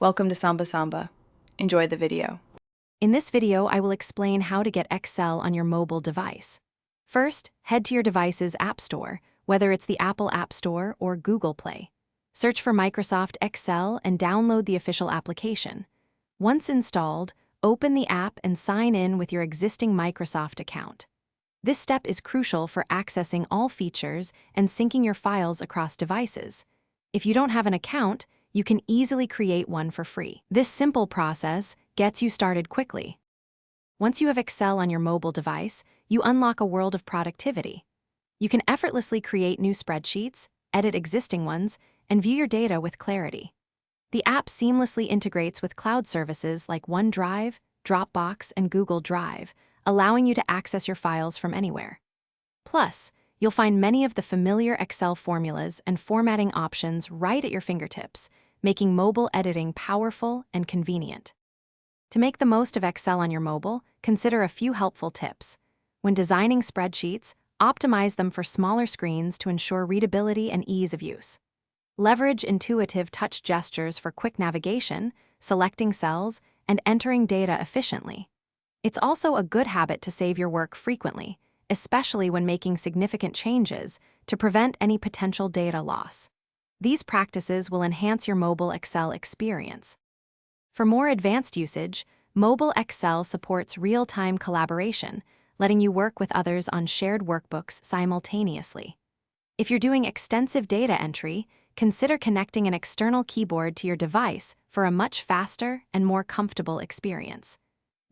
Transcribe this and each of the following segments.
Welcome to Samba Samba. Enjoy the video. In this video, I will explain how to get Excel on your mobile device. First, head to your device's App Store, whether it's the Apple App Store or Google Play. Search for Microsoft Excel and download the official application. Once installed, open the app and sign in with your existing Microsoft account. This step is crucial for accessing all features and syncing your files across devices. If you don't have an account, you can easily create one for free. This simple process gets you started quickly. Once you have Excel on your mobile device, you unlock a world of productivity. You can effortlessly create new spreadsheets, edit existing ones, and view your data with clarity. The app seamlessly integrates with cloud services like OneDrive, Dropbox, and Google Drive, allowing you to access your files from anywhere. Plus, you'll find many of the familiar Excel formulas and formatting options right at your fingertips, making mobile editing powerful and convenient. To make the most of Excel on your mobile, consider a few helpful tips. When designing spreadsheets, optimize them for smaller screens to ensure readability and ease of use. Leverage intuitive touch gestures for quick navigation, selecting cells, and entering data efficiently. It's also a good habit to save your work frequently, especially when making significant changes, to prevent any potential data loss. These practices will enhance your mobile Excel experience. For more advanced usage, mobile Excel supports real-time collaboration, letting you work with others on shared workbooks simultaneously. If you're doing extensive data entry, consider connecting an external keyboard to your device for a much faster and more comfortable experience.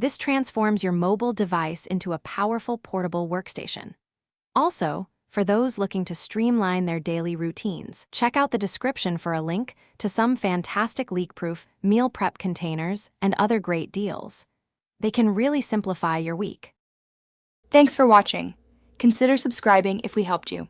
This transforms your mobile device into a powerful portable workstation. Also, for those looking to streamline their daily routines, check out the description for a link to some fantastic leak-proof meal prep containers and other great deals. They can really simplify your week. Thanks for watching. Consider subscribing if we helped you.